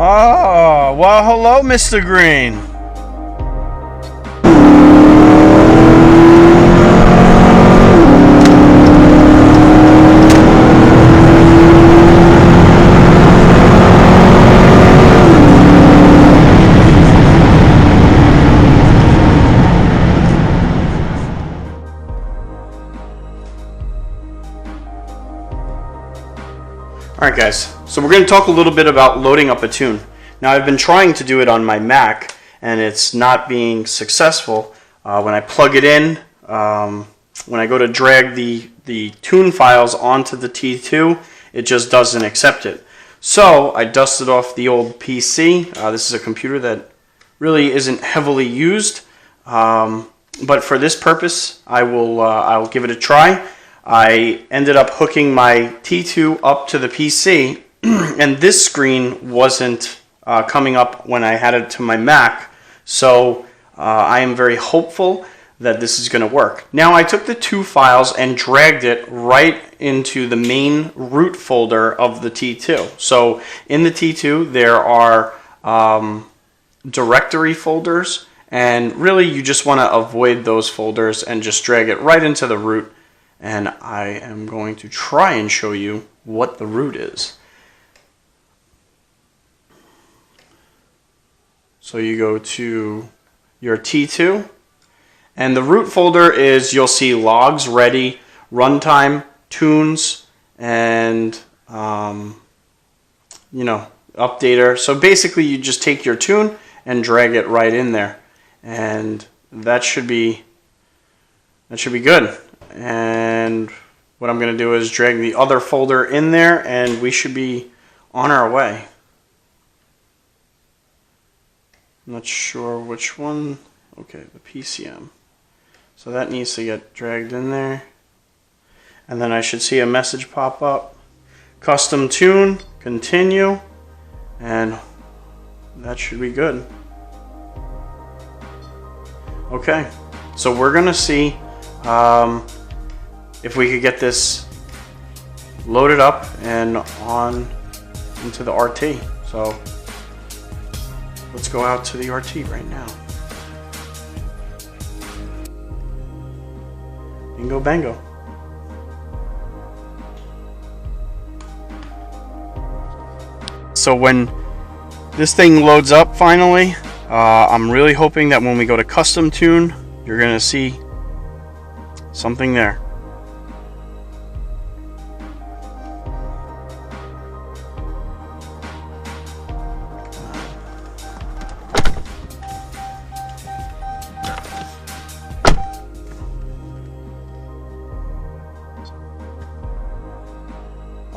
Oh, well, hello, Mr. Green. Alright guys, so we're going to talk a little bit about loading up a tune. Now I've been trying to do it on my Mac and it's not being successful. When I plug it in, when I go to drag the tune files onto the T2, it just doesn't accept it. So I dusted off the old PC. This is a computer that really isn't heavily used, but for this purpose I'll give it a try. I ended up hooking my T2 up to the PC, and this screen wasn't coming up when I had it to my Mac, so I am very hopeful that this is going to work. Now I took the two files and dragged it right into the main root folder of the T2. So in the T2 there are directory folders, and really you just want to avoid those folders and just drag it right into the root. And I am going to try and show you what the root is. So you go to your T2, and the root folder is, you'll see logs, ready, runtime, tunes, and updater. So basically you just take your tune and drag it right in there, and that should be good. And what I'm going to do is drag the other folder in there, and we should be on our way. I'm not sure which one. Okay, the PCM. So that needs to get dragged in there. And then I should see a message pop up. Custom tune, continue, and that should be good. Okay, so we're going to see if we could get this loaded up and on into the RT. So let's go out to the RT right now. Bingo bango. So when this thing loads up finally, I'm really hoping that when we go to custom tune, you're gonna see something there.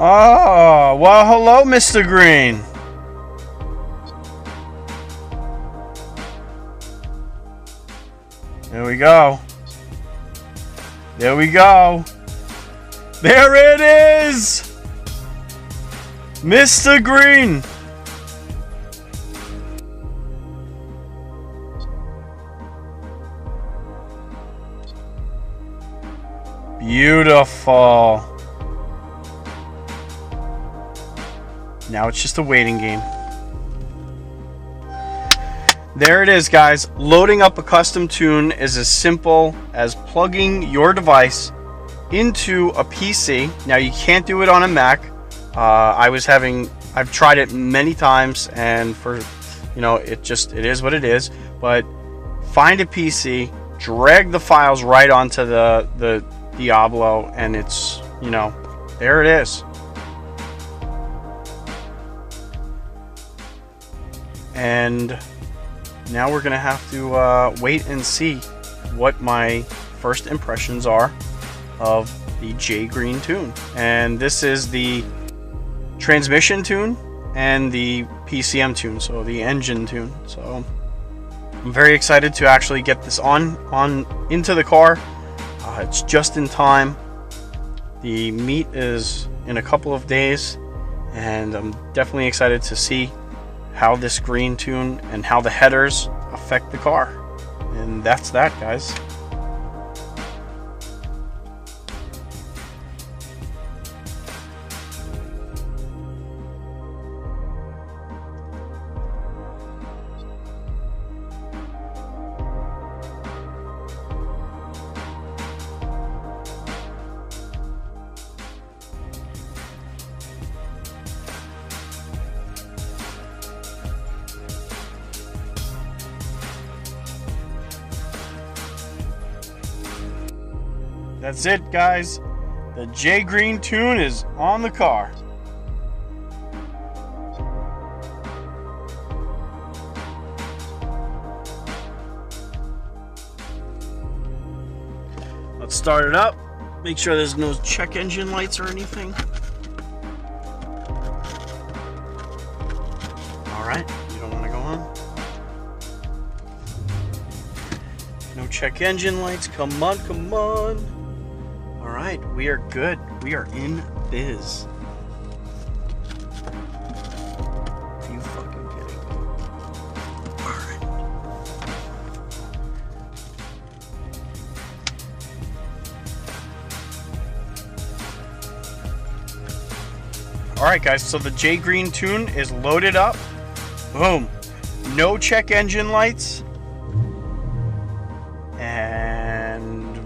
Oh, well, hello, Mr. Green. There we go. There we go. There it is! Mr. Green! Beautiful. Now it's just a waiting game. There it is, guys. Loading up a custom tune is as simple as plugging your device into a PC. Now you can't do it on a Mac. I've tried it many times, and it is what it is. But find a PC, drag the files right onto the Diablo, and it's, there it is. And now we're gonna have to wait and see what my first impressions are of the J Green tune. And this is the transmission tune and the PCM tune, so the engine tune. So I'm very excited to actually get this on into the car. It's just in time. The meet is in a couple of days, and I'm definitely excited to see how this green tune and how the headers affect the car. And that's that, guys. That's it, guys. The J Green tune is on the car. Let's start it up. Make sure there's no check engine lights or anything. Alright, you don't want to go on. No check engine lights. Come on, come on. Alright, we are good. We are in biz. Are you fucking kidding me? Alright. Alright guys, so the J Green tune is loaded up. Boom. No check engine lights. And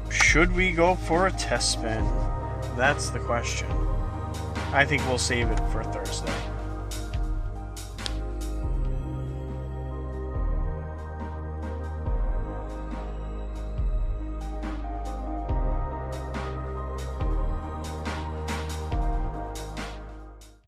should we go for a test spin? That's the question. I think we'll save it for Thursday.